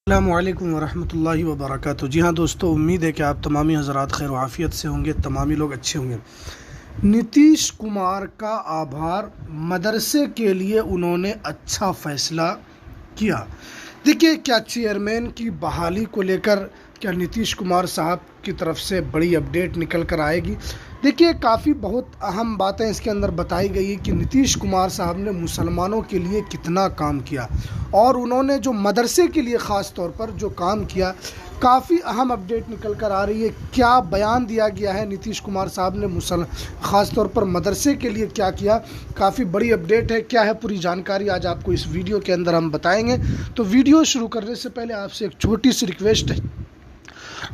अस्सलामुअलैकुम वरहमतुल्लाहि वबरकातुहू। जी हाँ दोस्तों, उम्मीद है कि आप तमामी हज़रात खैर आफ़ियत से होंगे, तमामी लोग अच्छे होंगे। नीतीश कुमार का आभार, मदरसे के लिए उन्होंने अच्छा फ़ैसला किया। देखिए, क्या चेयरमैन की बहाली को लेकर क्या नीतीश कुमार साहब की तरफ से बड़ी अपडेट निकल कर आएगी? देखिए, काफ़ी बहुत अहम बातें इसके अंदर बताई गई है कि नीतीश कुमार साहब ने मुसलमानों के लिए कितना काम किया और उन्होंने जो मदरसे के लिए ख़ास तौर पर जो काम किया, काफ़ी अहम अपडेट निकल कर आ रही है। क्या बयान दिया गया है नीतीश कुमार साहब ने ख़ास तौर पर मदरसे के लिए क्या किया, काफ़ी बड़ी अपडेट है। क्या है पूरी जानकारी आज आपको इस वीडियो के अंदर हम बताएंगे। तो वीडियो शुरू करने से पहले आपसे एक छोटी सी रिक्वेस्ट है,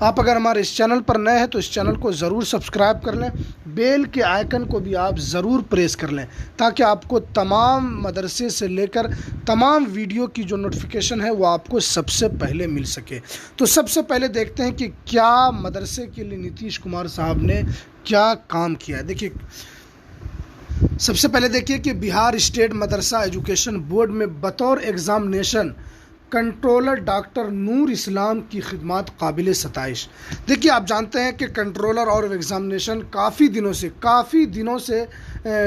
आप अगर हमारे इस चैनल पर नए हैं तो इस चैनल को ज़रूर सब्सक्राइब कर लें, बेल के आइकन को भी आप ज़रूर प्रेस कर लें ताकि आपको तमाम मदरसे से लेकर तमाम वीडियो की जो नोटिफिकेशन है वो आपको सबसे पहले मिल सके। तो सबसे पहले देखते हैं कि क्या मदरसे के लिए नीतीश कुमार साहब ने क्या काम किया है। देखिए, सबसे पहले देखिए कि बिहार स्टेट मदरसा एजुकेशन बोर्ड में बतौर एग्ज़ामिनेशन कंट्रोलर डॉक्टर नूर इस्लाम की खिदमत काबिल सताइश। देखिए, आप जानते हैं कि कंट्रोलर और एग्ज़ामिनेशन काफ़ी दिनों से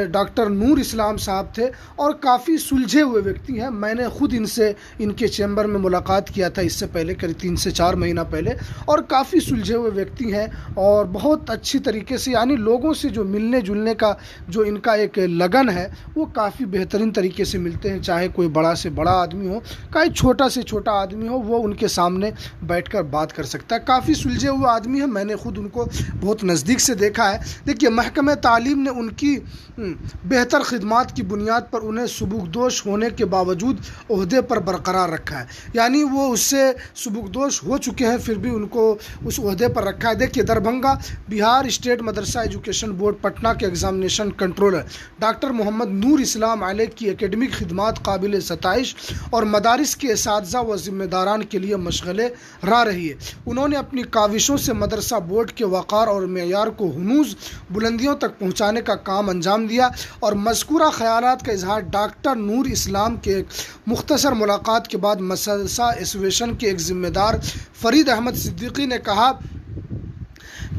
डॉक्टर नूर इस्लाम साहब थे और काफ़ी सुलझे हुए व्यक्ति हैं। मैंने खुद इनके चैम्बर में मुलाकात किया था इससे पहले, करीब 3 से 4 महीना पहले, और काफ़ी सुलझे हुए व्यक्ति हैं और बहुत अच्छी तरीके से, यानी लोगों से जो मिलने जुलने का जो इनका एक लगन है वो काफ़ी बेहतरीन तरीके से मिलते हैं। चाहे कोई बड़ा से बड़ा आदमी हो, चाहे छोटा से छोटा आदमी हो, वो उनके सामने बैठकर बात कर सकता है। काफ़ी सुलझे हुए आदमी है, मैंने खुद उनको बहुत नज़दीक से देखा है। देखिए, महकमे तालीम ने उनकी बेहतर खिदमात की बुनियाद पर उन्हें सुबुकदोश होने के बावजूद ओहदे पर बरकरार रखा है। यानी वो उससे सुबुकदोश हो चुके हैं फिर भी उनको उस ओहदे पर रखा है। देखिए, दरभंगा बिहार स्टेट मदरसा एजुकेशन बोर्ड पटना के एग्जामिनेशन कंट्रोलर डॉक्टर मोहम्मद नूर इस्लाम अलैह की एकेडमिक खिदमात काबिल सताइश और मदारिस के असातिज़ा व ज़िम्मेदारान के लिए मशगले रहा रही है। उन्होंने अपनी काविशों से मदरसा बोर्ड के वक़ार और मेयार को हनूज़ बुलंदियों तक पहुँचाने का काम अंजाम दिया और मज़कूरा ख़यालात का इजहार डॉक्टर नूर इस्लाम के मुख्तसर मुलाकात के बाद मदरसा एसोसिएशन के एक ज़िम्मेदार फ़रीद अहमद सिद्दीकी ने कहा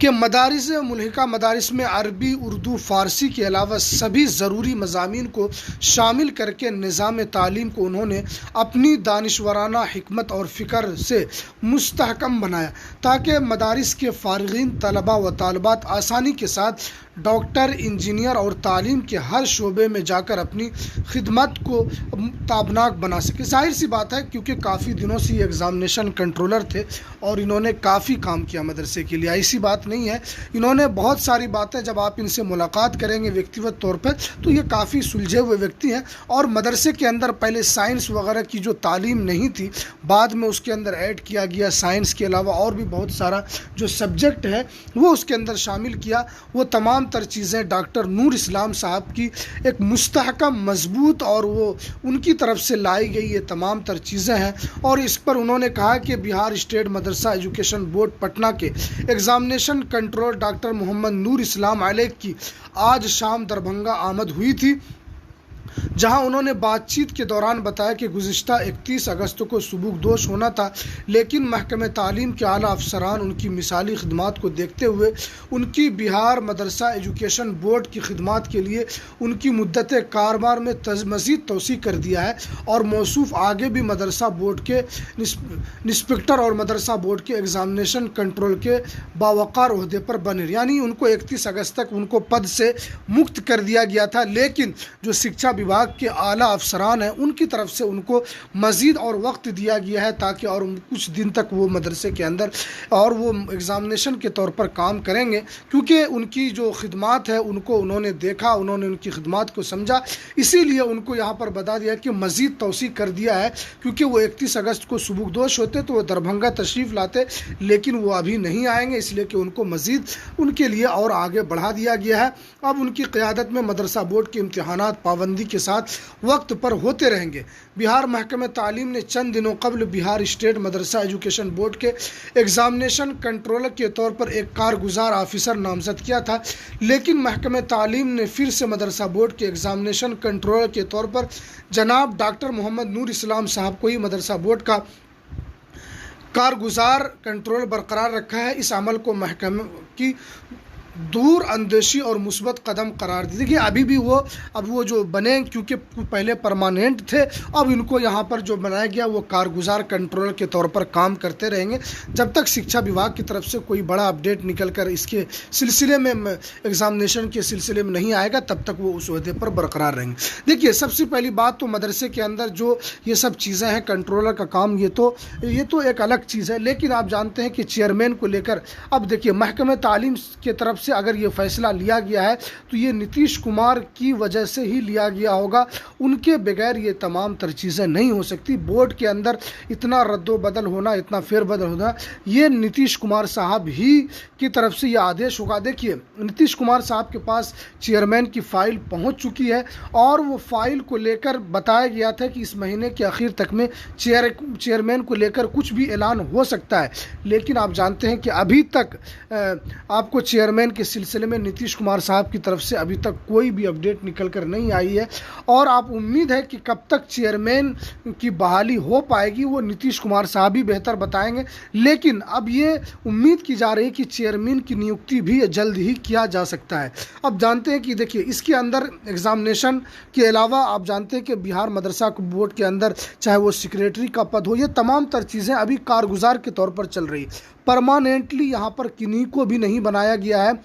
कि मदारिस मुल्हिका मदारिस में अरबी, उर्दू, फ़ारसी के अलावा सभी ज़रूरी मज़ामीन को शामिल करके निज़ाम तालीम को उन्होंने अपनी दानिशवराना हिकमत और फ़िक्र से मुस्तहकम बनाया ताकि मदारिस के फ़ारिग़ीन तलबा व तालिबात आसानी के साथ डॉक्टर, इंजीनियर और तालीम के हर शोबे में जाकर अपनी खिदमत को ताबनाक बना सके। जाहिर सी बात है, क्योंकि काफ़ी दिनों से ये एग्ज़ामिनेशन कंट्रोलर थे और इन्होंने काफ़ी काम किया मदरसे के लिए, ऐसी बात नहीं है। इन्होंने बहुत सारी बातें, जब आप इनसे मुलाकात करेंगे व्यक्तिगत तौर पर, तो ये काफ़ी सुलझे हुए व्यक्ति हैं। और मदरसे के अंदर पहले साइंस वगैरह की जो तालीम नहीं थी, बाद में उसके अंदर ऐड किया गया। साइंस के अलावा और भी बहुत सारा जो सब्जेक्ट है वो उसके अंदर शामिल किया। वो तमाम तर चीज़ें डॉक्टर नूर इस्लाम साहब की एक मुस्तहकम, मजबूत और वो उनकी तरफ से लाई गई ये तमाम तर चीज़ें हैं। और इस पर उन्होंने कहा कि बिहार स्टेट मदरसा एजुकेशन बोर्ड पटना के एग्ज़ामिनेशन कंट्रोलर डॉक्टर मोहम्मद नूर इस्लाम अलैह की आज शाम दरभंगा आमद हुई थी, जहां उन्होंने बातचीत के दौरान बताया कि गुज़िश्ता 31 अगस्त को सुबुकदोश होना था, लेकिन महकमे तालीम के आला अफसरान उनकी मिसाली खिदमात को देखते हुए उनकी बिहार मदरसा एजुकेशन बोर्ड की खिदमात के लिए उनकी मुद्दत कारबार में मज़ीद तोसी कर दिया है और मौसूफ आगे भी मदरसा बोर्ड के इंस्पेक्टर और मदरसा बोर्ड के एग्ज़ामिनेशन कंट्रोल के बावकार ओहदे पर बने। यानी उनको 31 अगस्त तक उनको पद से मुक्त कर दिया गया था, लेकिन जो शिक्षा विभाग के आला अफसरान हैं उनकी तरफ से उनको मज़ीद और वक्त दिया गया है ताकि और कुछ दिन तक वो मदरसे के अंदर और वो एग्ज़ामिनेशन के तौर पर काम करेंगे, क्योंकि उनकी जो खिदमात है उनको उन्होंने देखा, उन्होंने उनकी खिदमात को समझा, इसीलिए उनको यहाँ पर बता दिया कि मज़ीद तौसीक़ कर दिया है। क्योंकि वो 31 अगस्त को सुबुकदोश होते तो वो दरभंगा तशरीफ़ लाते, लेकिन वो अभी नहीं आएंगे, इसलिए कि उनको मज़ीद उनके लिए और आगे बढ़ा दिया गया है। अब उनकी क़यादत में मदरसा बोर्ड के इम्तिहानात पाबंदी के साथ वक्त पर होते रहेंगे। बिहार महकमे तालीम ने चंद दिनों कबल बिहार स्टेट मदरसा एजुकेशन बोर्ड के एग्ज़ामिनेशन कंट्रोलर के तौर पर एक कारगुजार ऑफिसर नामजद किया था, लेकिन महकमे तालीम ने फिर से मदरसा बोर्ड के एग्ज़ामिनेशन कंट्रोलर के तौर पर जनाब डॉक्टर मोहम्मद नूर इस्लाम साहब को ही मदरसा बोर्ड का कारगुजार कंट्रोल बरकरार रखा है। इस अमल को महकमे की दूर अंदेशी और मुस्बत कदम करार दी। देखिए अभी भी वो जो बने, क्योंकि पहले परमानेंट थे, अब इनको यहाँ पर जो बनाया गया वो कारगुजार कंट्रोलर के तौर पर काम करते रहेंगे जब तक शिक्षा विभाग की तरफ से कोई बड़ा अपडेट निकल कर इसके सिलसिले में एग्जामिनेशन के सिलसिले में नहीं आएगा, तब तक वो उस ओहदे पर बरकरार रहेंगे। देखिए सबसे पहली बात तो मदरसे के अंदर जो ये सब चीज़ें हैं, कंट्रोलर का काम, ये तो एक अलग चीज़ है। लेकिन आप जानते हैं कि चेयरमैन को लेकर अब देखिए महकमे तालीम की तरफ से अगर ये फैसला लिया गया है तो ये नीतीश कुमार की वजह से ही लिया गया होगा। उनके बगैर ये तमाम तर चीज़ें नहीं हो सकती। बोर्ड के अंदर इतना रद्दोबदल होना, इतना फेरबदल होना, ये नीतीश कुमार साहब ही की तरफ से ये आदेश होगा। देखिए नीतीश कुमार साहब के पास चेयरमैन की फ़ाइल पहुंच चुकी है और वो फाइल को लेकर बताया गया था कि इस महीने के आखिर तक में चेयरमैन को लेकर कुछ भी ऐलान हो सकता है। लेकिन आप जानते हैं कि अभी तक आपको चेयरमैन के सिलसिले में नीतीश कुमार साहब की तरफ से अभी तक कोई भी अपडेट निकल कर नहीं आई है और आप उम्मीद है कि कब तक चेयरमैन की बहाली हो पाएगी वो नीतीश कुमार साहब ही बेहतर बताएंगे। लेकिन अब ये उम्मीद की जा रही है कि चेयरमैन की नियुक्ति भी जल्द ही किया जा सकता है। अब जानते हैं कि देखिए इसके अंदर एग्जामिनेशन के अलावा आप जानते हैं कि बिहार मदरसा बोर्ड के अंदर चाहे वो सेक्रेटरी का पद हो, ये तमाम तर चीज़ें अभी कारगुजार के तौर पर चल रही। परमानेंटली यहाँ पर किन्हीं को भी नहीं बनाया गया है।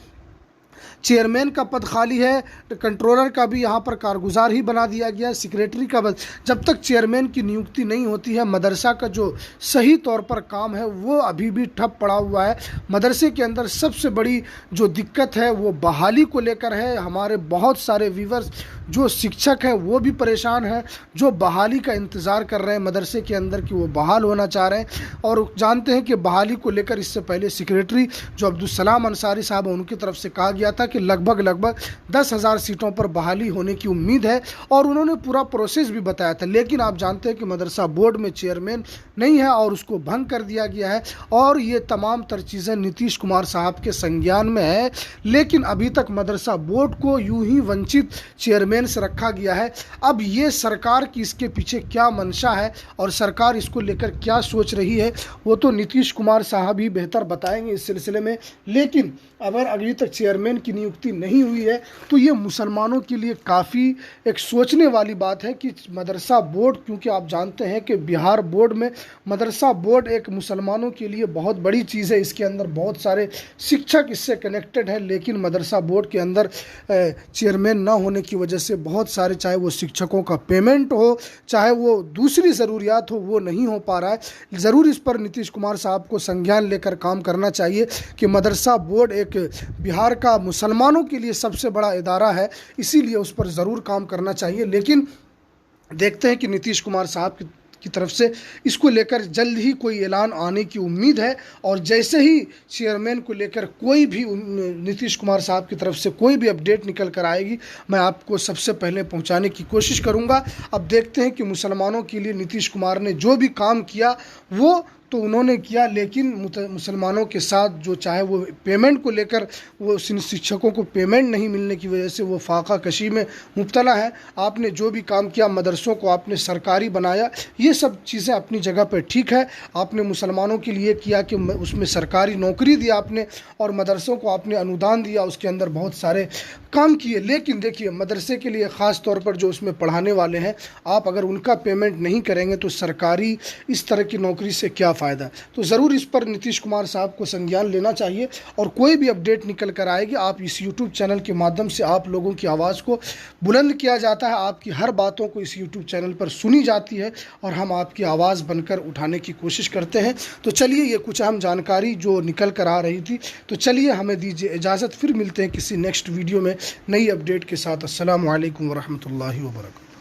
चेयरमैन का पद खाली है, कंट्रोलर का भी यहाँ पर कारगुजार ही बना दिया गया है, सेक्रेटरी का पद। जब तक चेयरमैन की नियुक्ति नहीं होती है मदरसा का जो सही तौर पर काम है वो अभी भी ठप पड़ा हुआ है। मदरसे के अंदर सबसे बड़ी जो दिक्कत है वो बहाली को लेकर है। हमारे बहुत सारे व्यूवर्स जो शिक्षक हैं वो भी परेशान हैं, जो बहाली का इंतज़ार कर रहे हैं मदरसे के अंदर कि वो बहाल होना चाह रहे हैं। और जानते हैं कि बहाली को लेकर इससे पहले सेक्रेटरी जो अब्दुल सलाम अंसारी साहब उनकी तरफ से कहा गया था कि लगभग 10,000 सीटों पर बहाली होने की उम्मीद है और उन्होंने पूरा प्रोसेस भी बताया था। लेकिन आप जानते हैं कि मदरसा बोर्ड में चेयरमैन नहीं है और उसको भंग कर दिया गया है और ये तमाम तर चीज़ें नीतीश कुमार साहब के संज्ञान में है। लेकिन अभी तक मदरसा बोर्ड को यूं ही वंचित चेयरमैन से रखा गया है। अब ये सरकार की इसके पीछे क्या मंशा है और सरकार इसको लेकर क्या सोच रही है वो तो नीतीश कुमार साहब ही बेहतर बताएंगे इस सिलसिले में। लेकिन अगर अभी तक चेयरमैन की नियुक्ति नहीं हुई है तो ये मुसलमानों के लिए काफ़ी एक सोचने वाली बात है कि मदरसा बोर्ड, क्योंकि आप जानते हैं कि बिहार बोर्ड में मदरसा बोर्ड एक मुसलमानों के लिए बहुत बड़ी चीज़ है। इसके अंदर बहुत सारे शिक्षक इससे कनेक्टेड हैं, लेकिन मदरसा बोर्ड के अंदर चेयरमैन ना होने की वजह से बहुत सारे, चाहे वो शिक्षकों का पेमेंट हो चाहे वो दूसरी ज़रूरियात हो, वो नहीं हो पा रहा है। ज़रूर इस पर नीतीश कुमार साहब को संज्ञान लेकर काम करना चाहिए कि मदरसा बोर्ड एक बिहार का मुसलमानों के लिए सबसे बड़ा इदारा है, इसीलिए उस पर ज़रूर काम करना चाहिए। लेकिन देखते हैं कि नीतीश कुमार साहब की तरफ से इसको लेकर जल्द ही कोई ऐलान आने की उम्मीद है और जैसे ही चेयरमैन को लेकर कोई भी नीतीश कुमार साहब की तरफ से कोई भी अपडेट निकल कर आएगी मैं आपको सबसे पहले पहुंचाने की कोशिश करूंगा। अब देखते हैं कि मुसलमानों के लिए नीतीश कुमार ने जो भी काम किया वो तो उन्होंने किया, लेकिन मुसलमानों के साथ जो चाहे वो पेमेंट को लेकर वो शिक्षकों को पेमेंट नहीं मिलने की वजह से वो फाका कशी में मुब्तला है। आपने जो भी काम किया, मदरसों को आपने सरकारी बनाया, ये सब चीज़ें अपनी जगह पर ठीक है। आपने मुसलमानों के लिए किया कि उसमें सरकारी नौकरी दी आपने और मदरसों को आपने अनुदान दिया, उसके अंदर बहुत सारे काम किए। लेकिन देखिए मदरसे के लिए ख़ास तौर पर जो उसमें पढ़ाने वाले हैं, आप अगर उनका पेमेंट नहीं करेंगे तो सरकारी इस तरह की नौकरी से क्या फ़ायदा। तो ज़रूर इस पर नीतीश कुमार साहब को संज्ञान लेना चाहिए और कोई भी अपडेट निकल कर आएगी आप इस यूट्यूब चैनल के माध्यम से आप लोगों की आवाज़ को बुलंद किया जाता है, आपकी हर बातों को इस यूट्यूब चैनल पर सुनी जाती है और हम आपकी आवाज़ बनकर उठाने की कोशिश करते हैं। तो चलिए ये कुछ अहम जानकारी जो निकल कर आ रही थी, तो चलिए हमें दीजिए इजाज़त, फिर मिलते हैं किसी नेक्स्ट वीडियो में नई अपडेट के साथ। अस्सलामु अलैकुम वरहमतुल्लाहि वबरकातुहू।